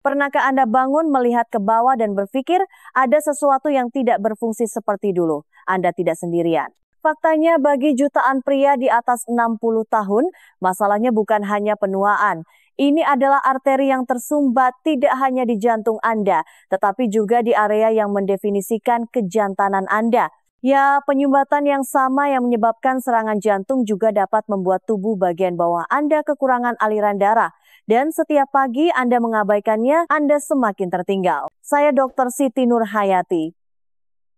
Pernahkah Anda bangun melihat ke bawah dan berpikir ada sesuatu yang tidak berfungsi seperti dulu? Anda tidak sendirian. Faktanya bagi jutaan pria di atas 60 tahun, masalahnya bukan hanya penuaan. Ini adalah arteri yang tersumbat tidak hanya di jantung Anda, tetapi juga di area yang mendefinisikan kejantanan Anda. Ya, penyumbatan yang sama yang menyebabkan serangan jantung juga dapat membuat tubuh bagian bawah Anda kekurangan aliran darah. Dan setiap pagi Anda mengabaikannya, Anda semakin tertinggal. Saya Dr. Siti Nurhayati.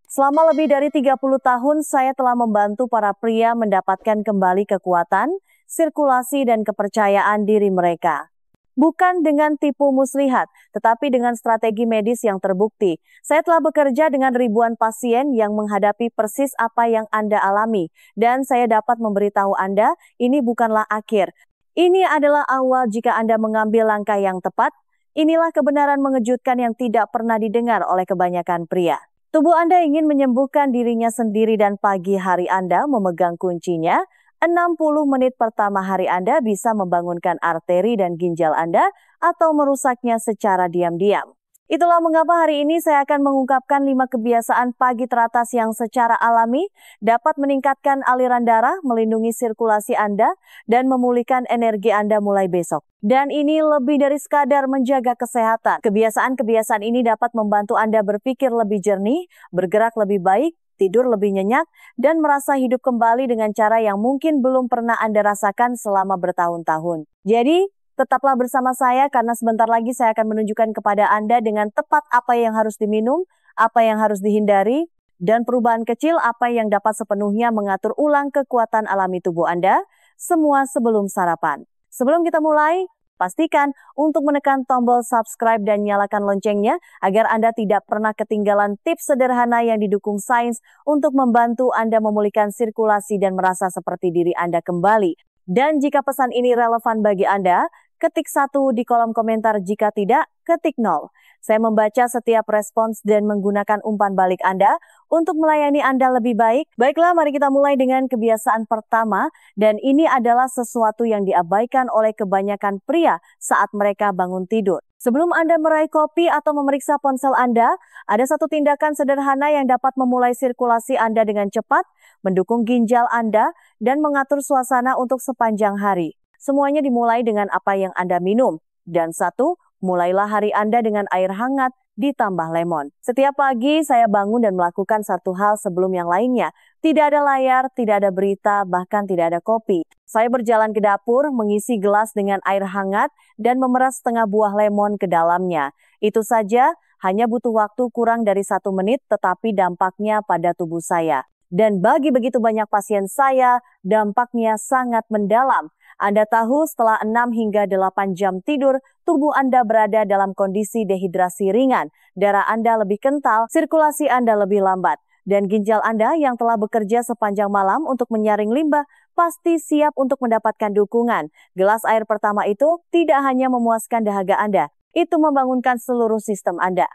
Selama lebih dari 30 tahun, saya telah membantu para pria mendapatkan kembali kekuatan, sirkulasi, dan kepercayaan diri mereka. Bukan dengan tipu muslihat, tetapi dengan strategi medis yang terbukti. Saya telah bekerja dengan ribuan pasien yang menghadapi persis apa yang Anda alami. Dan saya dapat memberitahu Anda, ini bukanlah akhir. Ini adalah awal jika Anda mengambil langkah yang tepat. Inilah kebenaran mengejutkan yang tidak pernah didengar oleh kebanyakan pria. Tubuh Anda ingin menyembuhkan dirinya sendiri dan pagi hari Anda memegang kuncinya. 60 menit pertama hari Anda bisa membangunkan arteri dan ginjal Anda atau merusaknya secara diam-diam. Itulah mengapa hari ini saya akan mengungkapkan 5 kebiasaan pagi teratas yang secara alami dapat meningkatkan aliran darah, melindungi sirkulasi Anda, dan memulihkan energi Anda mulai besok. Dan ini lebih dari sekadar menjaga kesehatan. Kebiasaan-kebiasaan ini dapat membantu Anda berpikir lebih jernih, bergerak lebih baik, tidur lebih nyenyak, dan merasa hidup kembali dengan cara yang mungkin belum pernah Anda rasakan selama bertahun-tahun. Jadi, tetaplah bersama saya karena sebentar lagi saya akan menunjukkan kepada Anda dengan tepat apa yang harus diminum, apa yang harus dihindari, dan perubahan kecil apa yang dapat sepenuhnya mengatur ulang kekuatan alami tubuh Anda, semua sebelum sarapan. Sebelum kita mulai, pastikan untuk menekan tombol subscribe dan nyalakan loncengnya agar Anda tidak pernah ketinggalan tips sederhana yang didukung sains untuk membantu Anda memulihkan sirkulasi dan merasa seperti diri Anda kembali. Dan jika pesan ini relevan bagi Anda, ketik 1 di kolom komentar, jika tidak, ketik 0. Saya membaca setiap respons dan menggunakan umpan balik Anda untuk melayani Anda lebih baik. Baiklah, mari kita mulai dengan kebiasaan pertama, dan ini adalah sesuatu yang diabaikan oleh kebanyakan pria saat mereka bangun tidur. Sebelum Anda meraih kopi atau memeriksa ponsel Anda, ada satu tindakan sederhana yang dapat memulai sirkulasi Anda dengan cepat, mendukung ginjal Anda, dan mengatur suasana untuk sepanjang hari. Semuanya dimulai dengan apa yang Anda minum. Dan 1, mulailah hari Anda dengan air hangat ditambah lemon. Setiap pagi saya bangun dan melakukan satu hal sebelum yang lainnya. Tidak ada layar, tidak ada berita, bahkan tidak ada kopi. Saya berjalan ke dapur, mengisi gelas dengan air hangat, dan memeras setengah buah lemon ke dalamnya. Itu saja, hanya butuh waktu kurang dari 1 menit, tetapi dampaknya pada tubuh saya. Dan bagi begitu banyak pasien saya, dampaknya sangat mendalam. Anda tahu setelah 6 hingga 8 jam tidur, tubuh Anda berada dalam kondisi dehidrasi ringan, darah Anda lebih kental, sirkulasi Anda lebih lambat, dan ginjal Anda yang telah bekerja sepanjang malam untuk menyaring limbah pasti siap untuk mendapatkan dukungan. Gelas air pertama itu tidak hanya memuaskan dahaga Anda, itu membangunkan seluruh sistem Anda.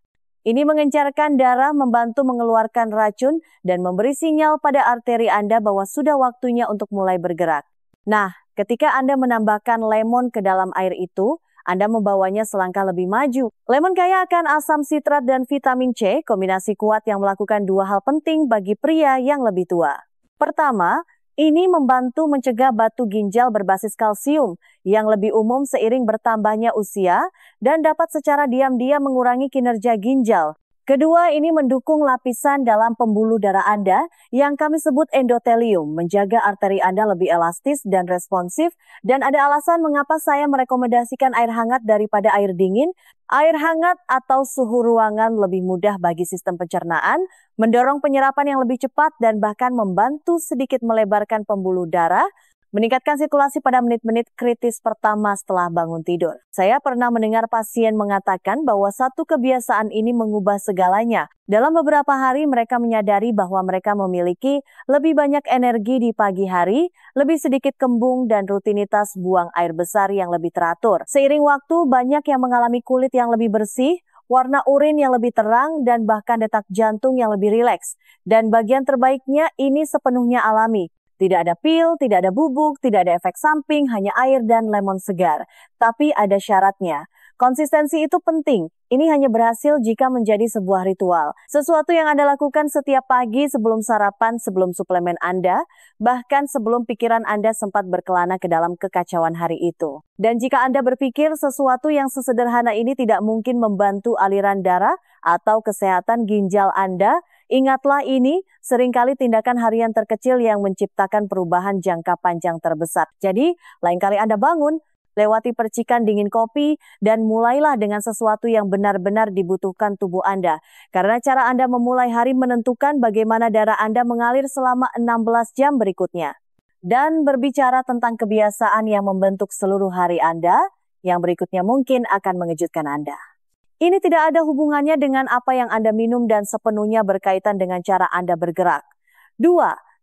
Ini mengencarkan darah, membantu mengeluarkan racun, dan memberi sinyal pada arteri Anda bahwa sudah waktunya untuk mulai bergerak. Nah, ketika Anda menambahkan lemon ke dalam air itu, Anda membawanya selangkah lebih maju. Lemon kaya akan asam sitrat dan vitamin C, kombinasi kuat yang melakukan 2 hal penting bagi pria yang lebih tua. Pertama, ini membantu mencegah batu ginjal berbasis kalsium yang lebih umum seiring bertambahnya usia dan dapat secara diam-diam mengurangi kinerja ginjal. Kedua, ini mendukung lapisan dalam pembuluh darah Anda yang kami sebut endotelium, menjaga arteri Anda lebih elastis dan responsif, dan ada alasan mengapa saya merekomendasikan air hangat daripada air dingin. Air hangat atau suhu ruangan lebih mudah bagi sistem pencernaan, mendorong penyerapan yang lebih cepat, dan bahkan membantu sedikit melebarkan pembuluh darah, meningkatkan sirkulasi pada menit-menit kritis pertama setelah bangun tidur. Saya pernah mendengar pasien mengatakan bahwa satu kebiasaan ini mengubah segalanya. Dalam beberapa hari mereka menyadari bahwa mereka memiliki lebih banyak energi di pagi hari, lebih sedikit kembung, dan rutinitas buang air besar yang lebih teratur. Seiring waktu, banyak yang mengalami kulit yang lebih bersih, warna urin yang lebih terang, dan bahkan detak jantung yang lebih rileks. Dan bagian terbaiknya, ini sepenuhnya alami. Tidak ada pil, tidak ada bubuk, tidak ada efek samping, hanya air dan lemon segar. Tapi ada syaratnya. Konsistensi itu penting. Ini hanya berhasil jika menjadi sebuah ritual. Sesuatu yang Anda lakukan setiap pagi sebelum sarapan, sebelum suplemen Anda, bahkan sebelum pikiran Anda sempat berkelana ke dalam kekacauan hari itu. Dan jika Anda berpikir sesuatu yang sesederhana ini tidak mungkin membantu aliran darah atau kesehatan ginjal Anda, ingatlah ini seringkali tindakan harian terkecil yang menciptakan perubahan jangka panjang terbesar. Jadi, lain kali Anda bangun, lewati percikan dingin kopi, dan mulailah dengan sesuatu yang benar-benar dibutuhkan tubuh Anda. Karena cara Anda memulai hari menentukan bagaimana darah Anda mengalir selama 16 jam berikutnya. Dan berbicara tentang kebiasaan yang membentuk seluruh hari Anda, yang berikutnya mungkin akan mengejutkan Anda. Ini tidak ada hubungannya dengan apa yang Anda minum dan sepenuhnya berkaitan dengan cara Anda bergerak. 2.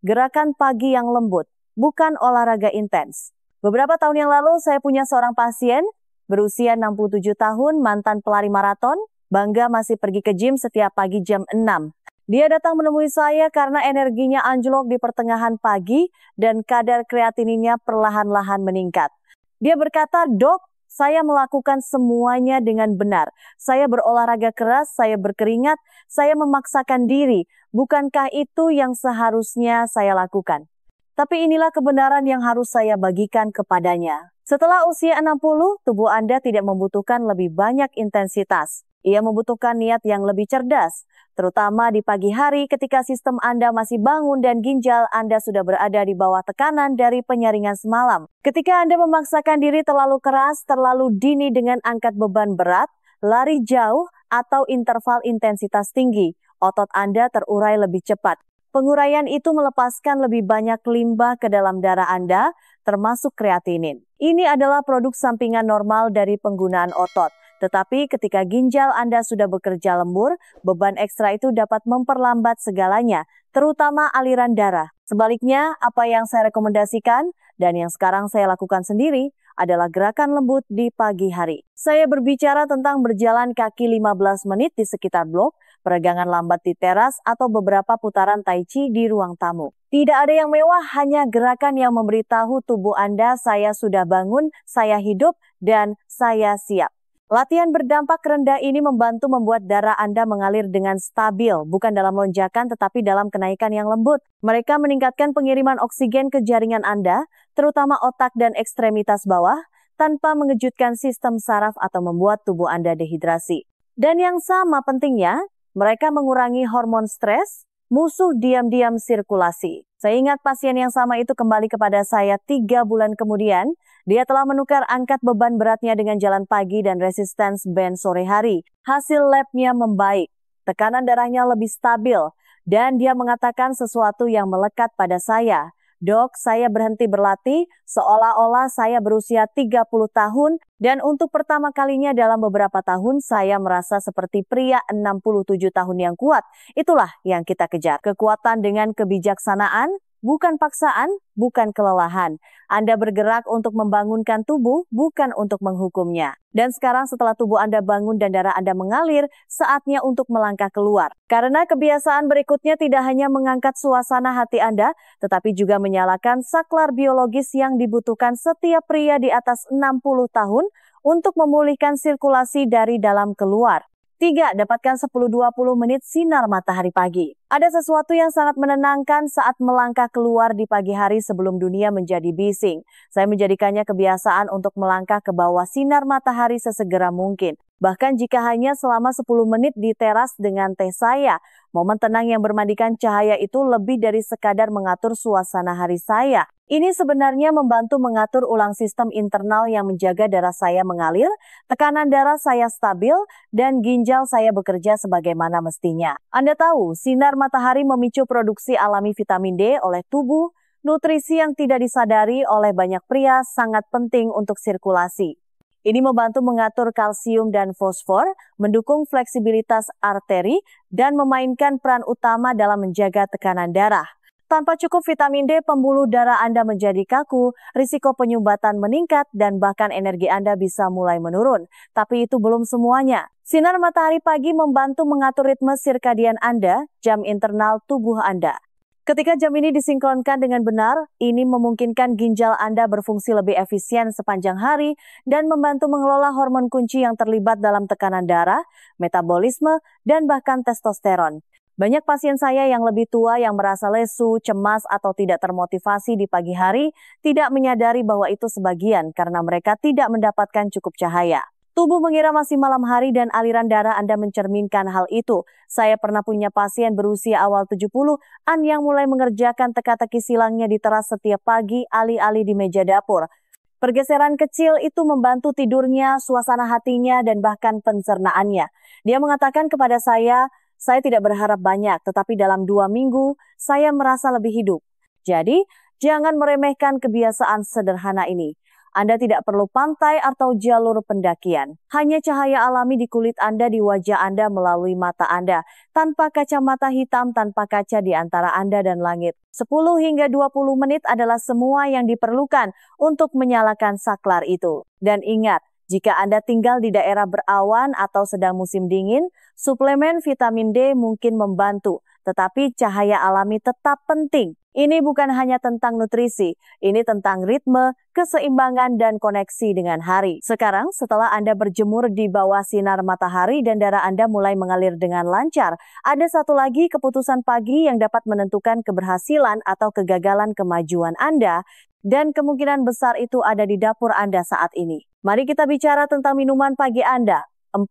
Gerakan pagi yang lembut, bukan olahraga intens. Beberapa tahun yang lalu saya punya seorang pasien berusia 67 tahun, mantan pelari maraton, bangga masih pergi ke gym setiap pagi jam 6. Dia datang menemui saya karena energinya anjlok di pertengahan pagi dan kadar kreatininnya perlahan-lahan meningkat. Dia berkata, "Dok, saya melakukan semuanya dengan benar. Saya berolahraga keras, saya berkeringat, saya memaksakan diri. Bukankah itu yang seharusnya saya lakukan? Tapi inilah kebenaran yang harus saya bagikan kepadanya. Setelah usia 60, tubuh Anda tidak membutuhkan lebih banyak intensitas. Ia membutuhkan niat yang lebih cerdas, terutama di pagi hari ketika sistem Anda masih bangun dan ginjal Anda sudah berada di bawah tekanan dari penyaringan semalam. Ketika Anda memaksakan diri terlalu keras, terlalu dini dengan angkat beban berat, lari jauh, atau interval intensitas tinggi, otot Anda terurai lebih cepat. Penguraian itu melepaskan lebih banyak limbah ke dalam darah Anda, termasuk kreatinin. Ini adalah produk sampingan normal dari penggunaan otot. Tetapi ketika ginjal Anda sudah bekerja lembur, beban ekstra itu dapat memperlambat segalanya, terutama aliran darah. Sebaliknya, apa yang saya rekomendasikan dan yang sekarang saya lakukan sendiri adalah gerakan lembut di pagi hari. Saya berbicara tentang berjalan kaki 15 menit di sekitar blok, peregangan lambat di teras, atau beberapa putaran tai chi di ruang tamu. Tidak ada yang mewah, hanya gerakan yang memberitahu tubuh Anda, saya sudah bangun, saya hidup, dan saya siap. Latihan berdampak rendah ini membantu membuat darah Anda mengalir dengan stabil, bukan dalam lonjakan tetapi dalam kenaikan yang lembut. Mereka meningkatkan pengiriman oksigen ke jaringan Anda, terutama otak dan ekstremitas bawah, tanpa mengejutkan sistem saraf atau membuat tubuh Anda dehidrasi. Dan yang sama pentingnya, mereka mengurangi hormon stres, musuh diam-diam sirkulasi. Saya ingat pasien yang sama itu kembali kepada saya 3 bulan kemudian. Dia telah menukar angkat beban beratnya dengan jalan pagi dan resistance band sore hari. Hasil labnya membaik, tekanan darahnya lebih stabil, dan dia mengatakan sesuatu yang melekat pada saya. Dok, saya berhenti berlatih seolah-olah saya berusia 30 tahun dan untuk pertama kalinya dalam beberapa tahun saya merasa seperti pria 67 tahun yang kuat. Itulah yang kita kejar. Kekuatan dengan kebijaksanaan, bukan paksaan, bukan kelelahan. Anda bergerak untuk membangunkan tubuh, bukan untuk menghukumnya. Dan sekarang setelah tubuh Anda bangun dan darah Anda mengalir, saatnya untuk melangkah keluar. Karena kebiasaan berikutnya tidak hanya mengangkat suasana hati Anda, tetapi juga menyalakan saklar biologis yang dibutuhkan setiap pria di atas 60 tahun untuk memulihkan sirkulasi dari dalam keluar. 3. Dapatkan 10-20 menit sinar matahari pagi. Ada sesuatu yang sangat menenangkan saat melangkah keluar di pagi hari sebelum dunia menjadi bising. Saya menjadikannya kebiasaan untuk melangkah ke bawah sinar matahari sesegera mungkin. Bahkan jika hanya selama 10 menit di teras dengan teh saya, momen tenang yang bermandikan cahaya itu lebih dari sekadar mengatur suasana hari saya. Ini sebenarnya membantu mengatur ulang sistem internal yang menjaga darah saya mengalir, tekanan darah saya stabil, dan ginjal saya bekerja sebagaimana mestinya. Anda tahu, sinar matahari memicu produksi alami vitamin D oleh tubuh, nutrisi yang tidak disadari oleh banyak pria sangat penting untuk sirkulasi. Ini membantu mengatur kalsium dan fosfor, mendukung fleksibilitas arteri, dan memainkan peran utama dalam menjaga tekanan darah. Tanpa cukup vitamin D, pembuluh darah Anda menjadi kaku, risiko penyumbatan meningkat, dan bahkan energi Anda bisa mulai menurun. Tapi itu belum semuanya. Sinar matahari pagi membantu mengatur ritme sirkadian Anda, jam internal tubuh Anda. Ketika jam ini disinkronkan dengan benar, ini memungkinkan ginjal Anda berfungsi lebih efisien sepanjang hari dan membantu mengelola hormon kunci yang terlibat dalam tekanan darah, metabolisme, dan bahkan testosteron. Banyak pasien saya yang lebih tua yang merasa lesu, cemas, atau tidak termotivasi di pagi hari tidak menyadari bahwa itu sebagian karena mereka tidak mendapatkan cukup cahaya. Tubuh mengira masih malam hari dan aliran darah Anda mencerminkan hal itu. Saya pernah punya pasien berusia awal 70-an yang mulai mengerjakan teka-teki silangnya di teras setiap pagi alih-alih di meja dapur. Pergeseran kecil itu membantu tidurnya, suasana hatinya, dan bahkan pencernaannya. Dia mengatakan kepada saya tidak berharap banyak, tetapi dalam 2 minggu, saya merasa lebih hidup. Jadi, jangan meremehkan kebiasaan sederhana ini. Anda tidak perlu pantai atau jalur pendakian. Hanya cahaya alami di kulit Anda, di wajah Anda, melalui mata Anda. Tanpa kacamata hitam, tanpa kaca di antara Anda dan langit. 10 hingga 20 menit adalah semua yang diperlukan untuk menyalakan saklar itu. Dan ingat, jika Anda tinggal di daerah berawan atau sedang musim dingin, suplemen vitamin D mungkin membantu. Tetapi cahaya alami tetap penting. Ini bukan hanya tentang nutrisi, ini tentang ritme, keseimbangan, dan koneksi dengan hari. Sekarang, setelah Anda berjemur di bawah sinar matahari dan darah Anda mulai mengalir dengan lancar, ada satu lagi keputusan pagi yang dapat menentukan keberhasilan atau kegagalan kemajuan Anda, dan kemungkinan besar itu ada di dapur Anda saat ini. Mari kita bicara tentang minuman pagi Anda. 4.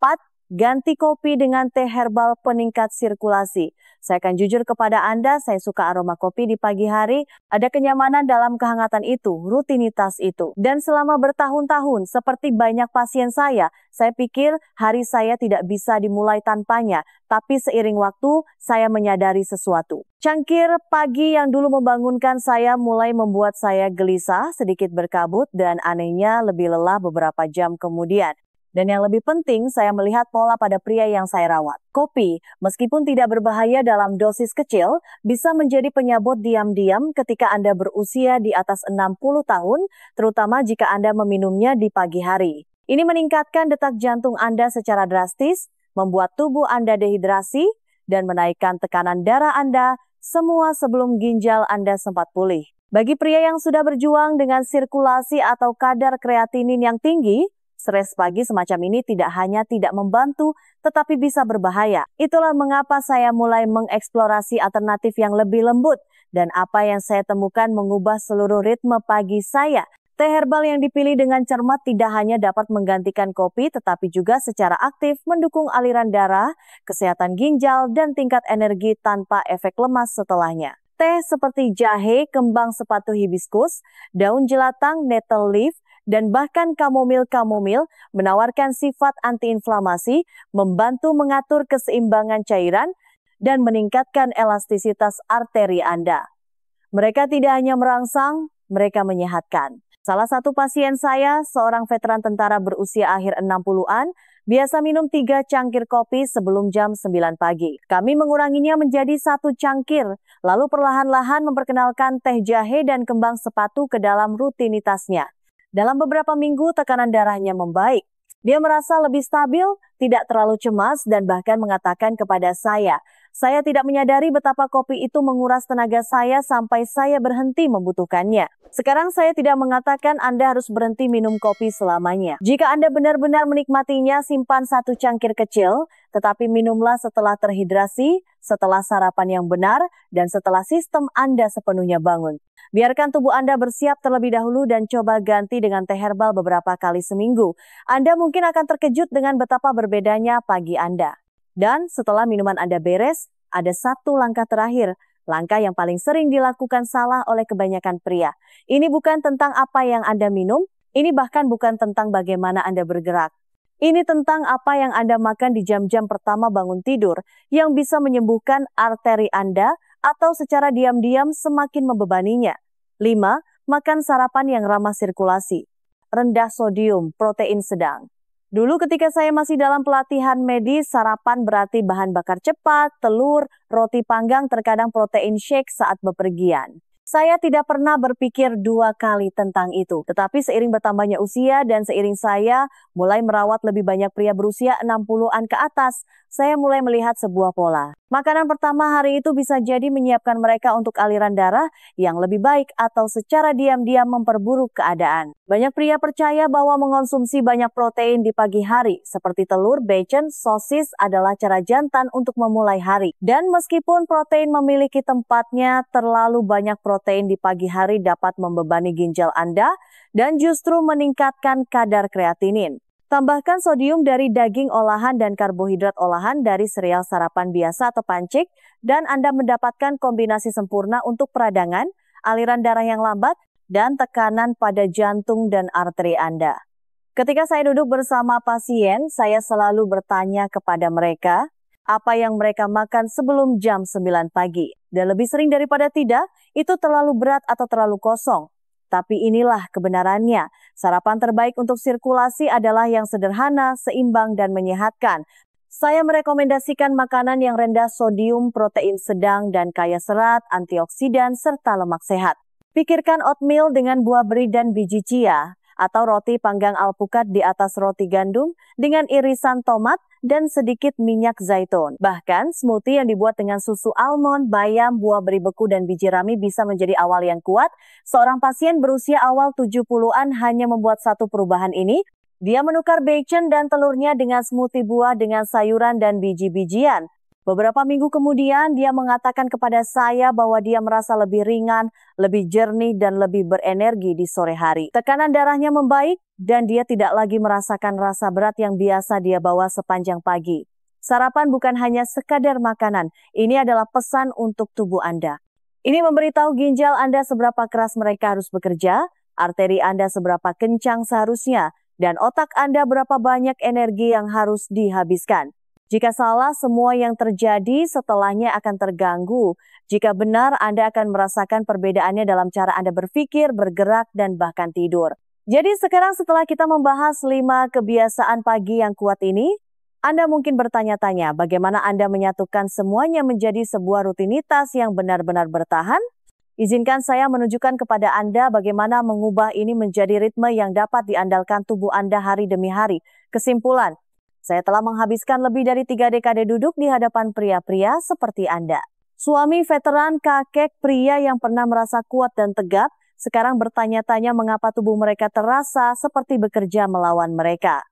Ganti kopi dengan teh herbal peningkat sirkulasi. Saya akan jujur kepada Anda, saya suka aroma kopi di pagi hari. Ada kenyamanan dalam kehangatan itu, rutinitas itu. Dan selama bertahun-tahun, seperti banyak pasien saya pikir hari saya tidak bisa dimulai tanpanya. Tapi seiring waktu, saya menyadari sesuatu. Cangkir pagi yang dulu membangunkan saya mulai membuat saya gelisah, sedikit berkabut, dan anehnya lebih lelah beberapa jam kemudian. Dan yang lebih penting, saya melihat pola pada pria yang saya rawat. Kopi, meskipun tidak berbahaya dalam dosis kecil, bisa menjadi penyabot diam-diam ketika Anda berusia di atas 60 tahun, terutama jika Anda meminumnya di pagi hari. Ini meningkatkan detak jantung Anda secara drastis, membuat tubuh Anda dehidrasi, dan menaikkan tekanan darah Anda, semua sebelum ginjal Anda sempat pulih. Bagi pria yang sudah berjuang dengan sirkulasi atau kadar kreatinin yang tinggi, stres pagi semacam ini tidak hanya tidak membantu, tetapi bisa berbahaya. Itulah mengapa saya mulai mengeksplorasi alternatif yang lebih lembut, dan apa yang saya temukan mengubah seluruh ritme pagi saya. Teh herbal yang dipilih dengan cermat tidak hanya dapat menggantikan kopi, tetapi juga secara aktif mendukung aliran darah, kesehatan ginjal, dan tingkat energi tanpa efek lemas setelahnya. Teh seperti jahe, kembang sepatu hibiscus, daun jelatang, nettle leaf, dan bahkan kamomil menawarkan sifat antiinflamasi, membantu mengatur keseimbangan cairan, dan meningkatkan elastisitas arteri Anda. Mereka tidak hanya merangsang, mereka menyehatkan. Salah satu pasien saya, seorang veteran tentara berusia akhir 60-an, biasa minum 3 cangkir kopi sebelum jam 9 pagi. Kami menguranginya menjadi 1 cangkir, lalu perlahan-lahan memperkenalkan teh jahe dan kembang sepatu ke dalam rutinitasnya. Dalam beberapa minggu, tekanan darahnya membaik. Dia merasa lebih stabil, tidak terlalu cemas, dan bahkan mengatakan kepada saya tidak menyadari betapa kopi itu menguras tenaga saya sampai saya berhenti membutuhkannya. Sekarang saya tidak mengatakan Anda harus berhenti minum kopi selamanya. Jika Anda benar-benar menikmatinya, simpan 1 cangkir kecil, tetapi minumlah setelah terhidrasi, setelah sarapan yang benar, dan setelah sistem Anda sepenuhnya bangun. Biarkan tubuh Anda bersiap terlebih dahulu dan coba ganti dengan teh herbal beberapa kali seminggu. Anda mungkin akan terkejut dengan betapa berbedanya pagi Anda. Dan setelah minuman Anda beres, ada 1 langkah terakhir. Langkah yang paling sering dilakukan salah oleh kebanyakan pria. Ini bukan tentang apa yang Anda minum, ini bahkan bukan tentang bagaimana Anda bergerak. Ini tentang apa yang Anda makan di jam-jam pertama bangun tidur yang bisa menyembuhkan arteri Anda atau secara diam-diam semakin membebaninya. 5. Makan sarapan yang ramah sirkulasi. Rendah sodium, protein sedang. Dulu ketika saya masih dalam pelatihan medis, sarapan berarti bahan bakar cepat, telur, roti panggang, terkadang protein shake saat bepergian. Saya tidak pernah berpikir dua kali tentang itu. Tetapi seiring bertambahnya usia dan seiring saya mulai merawat lebih banyak pria berusia 60-an ke atas, saya mulai melihat sebuah pola. Makanan pertama hari itu bisa jadi menyiapkan mereka untuk aliran darah yang lebih baik atau secara diam-diam memperburuk keadaan. Banyak pria percaya bahwa mengonsumsi banyak protein di pagi hari, seperti telur, bacon, sosis adalah cara jantan untuk memulai hari. Dan meskipun protein memiliki tempatnya, terlalu banyak protein di pagi hari dapat membebani ginjal Anda dan justru meningkatkan kadar kreatinin. Tambahkan sodium dari daging olahan dan karbohidrat olahan dari sereal sarapan biasa atau pancake, dan Anda mendapatkan kombinasi sempurna untuk peradangan, aliran darah yang lambat, dan tekanan pada jantung dan arteri Anda. Ketika saya duduk bersama pasien, saya selalu bertanya kepada mereka, apa yang mereka makan sebelum jam 9 pagi. Dan lebih sering daripada tidak, itu terlalu berat atau terlalu kosong. Tapi inilah kebenarannya, sarapan terbaik untuk sirkulasi adalah yang sederhana, seimbang, dan menyehatkan. Saya merekomendasikan makanan yang rendah sodium, protein sedang, dan kaya serat, antioksidan, serta lemak sehat. Pikirkan oatmeal dengan buah beri dan biji chia, atau roti panggang alpukat di atas roti gandum dengan irisan tomat dan sedikit minyak zaitun. Bahkan, smoothie yang dibuat dengan susu almond, bayam, buah beri beku, dan biji rami bisa menjadi awal yang kuat. Seorang pasien berusia awal 70-an hanya membuat satu perubahan ini. Dia menukar bacon dan telurnya dengan smoothie buah dengan sayuran dan biji-bijian. Beberapa minggu kemudian, dia mengatakan kepada saya bahwa dia merasa lebih ringan, lebih jernih, dan lebih berenergi di sore hari. Tekanan darahnya membaik, dan dia tidak lagi merasakan rasa berat yang biasa dia bawa sepanjang pagi. Sarapan bukan hanya sekadar makanan, ini adalah pesan untuk tubuh Anda. Ini memberitahu ginjal Anda seberapa keras mereka harus bekerja, arteri Anda seberapa kencang seharusnya, dan otak Anda berapa banyak energi yang harus dihabiskan. Jika salah, semua yang terjadi setelahnya akan terganggu. Jika benar, Anda akan merasakan perbedaannya dalam cara Anda berpikir, bergerak, dan bahkan tidur. Jadi sekarang setelah kita membahas 5 kebiasaan pagi yang kuat ini, Anda mungkin bertanya-tanya bagaimana Anda menyatukan semuanya menjadi sebuah rutinitas yang benar-benar bertahan? Izinkan saya menunjukkan kepada Anda bagaimana mengubah ini menjadi ritme yang dapat diandalkan tubuh Anda hari demi hari. Kesimpulan, saya telah menghabiskan lebih dari 3 dekade duduk di hadapan pria-pria seperti Anda. Suami veteran, kakek, pria yang pernah merasa kuat dan tegap, sekarang bertanya-tanya mengapa tubuh mereka terasa seperti bekerja melawan mereka.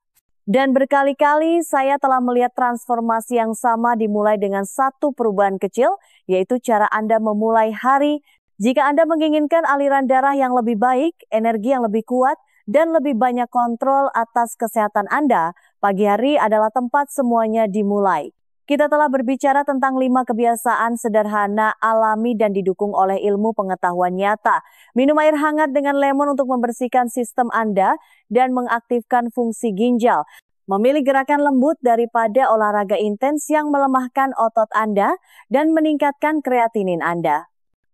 Dan berkali-kali saya telah melihat transformasi yang sama dimulai dengan satu perubahan kecil, yaitu cara Anda memulai hari. Jika Anda menginginkan aliran darah yang lebih baik, energi yang lebih kuat, dan lebih banyak kontrol atas kesehatan Anda, pagi hari adalah tempat semuanya dimulai. Kita telah berbicara tentang 5 kebiasaan sederhana, alami, dan didukung oleh ilmu pengetahuan nyata. Minum air hangat dengan lemon untuk membersihkan sistem Anda dan mengaktifkan fungsi ginjal. Memilih gerakan lembut daripada olahraga intens yang melemahkan otot Anda dan meningkatkan kreatinin Anda.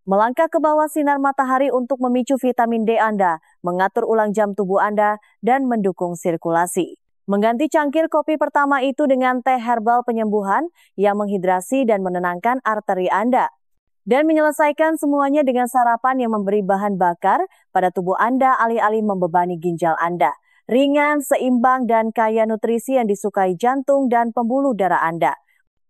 Melangkah ke bawah sinar matahari untuk memicu vitamin D Anda, mengatur ulang jam tubuh Anda, dan mendukung sirkulasi. Mengganti cangkir kopi pertama itu dengan teh herbal penyembuhan yang menghidrasi dan menenangkan arteri Anda. Dan menyelesaikan semuanya dengan sarapan yang memberi bahan bakar pada tubuh Anda alih-alih membebani ginjal Anda. Ringan, seimbang, dan kaya nutrisi yang disukai jantung dan pembuluh darah Anda.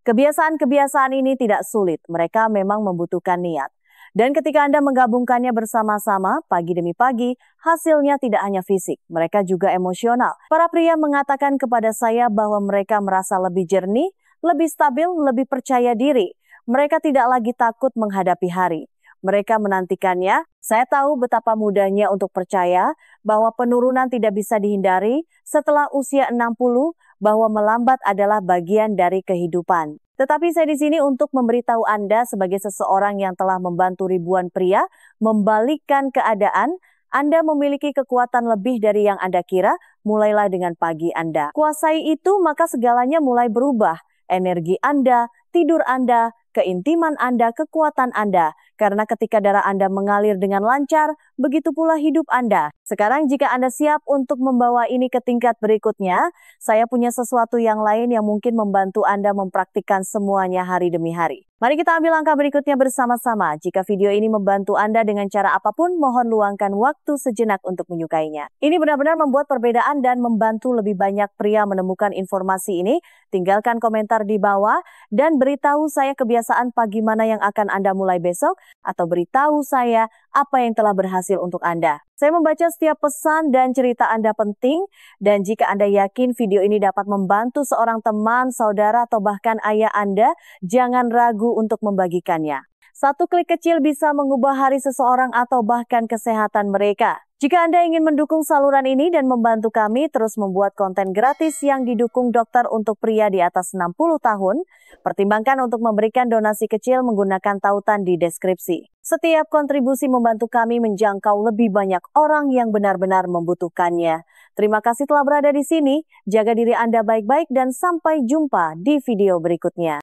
Kebiasaan-kebiasaan ini tidak sulit, mereka memang membutuhkan niat. Dan ketika Anda menggabungkannya bersama-sama, pagi demi pagi, hasilnya tidak hanya fisik, mereka juga emosional. Para pria mengatakan kepada saya bahwa mereka merasa lebih jernih, lebih stabil, lebih percaya diri. Mereka tidak lagi takut menghadapi hari. Mereka menantikannya. Saya tahu betapa mudahnya untuk percaya bahwa penurunan tidak bisa dihindari setelah usia 60, bahwa melambat adalah bagian dari kehidupan. Tetapi saya di sini untuk memberitahu Anda sebagai seseorang yang telah membantu ribuan pria membalikkan keadaan. Anda memiliki kekuatan lebih dari yang Anda kira, mulailah dengan pagi Anda. Kuasai itu, maka segalanya mulai berubah. Energi Anda, tidur Anda, keintiman Anda, kekuatan Anda. Karena ketika darah Anda mengalir dengan lancar, begitu pula hidup Anda. Sekarang jika Anda siap untuk membawa ini ke tingkat berikutnya, saya punya sesuatu yang lain yang mungkin membantu Anda mempraktikkan semuanya hari demi hari. Mari kita ambil langkah berikutnya bersama-sama. Jika video ini membantu Anda dengan cara apapun, mohon luangkan waktu sejenak untuk menyukainya. Ini benar-benar membuat perbedaan dan membantu lebih banyak pria menemukan informasi ini. Tinggalkan komentar di bawah dan beritahu saya kebiasaan pagi mana yang akan Anda mulai besok, atau beritahu saya apa yang telah berhasil untuk Anda. Saya membaca setiap pesan dan cerita Anda penting, dan jika Anda yakin video ini dapat membantu seorang teman, saudara, atau bahkan ayah Anda, jangan ragu untuk membagikannya. Satu klik kecil bisa mengubah hari seseorang atau bahkan kesehatan mereka. Jika Anda ingin mendukung saluran ini dan membantu kami terus membuat konten gratis yang didukung dokter untuk pria di atas 60 tahun, pertimbangkan untuk memberikan donasi kecil menggunakan tautan di deskripsi. Setiap kontribusi membantu kami menjangkau lebih banyak orang yang benar-benar membutuhkannya. Terima kasih telah berada di sini, jaga diri Anda baik-baik dan sampai jumpa di video berikutnya.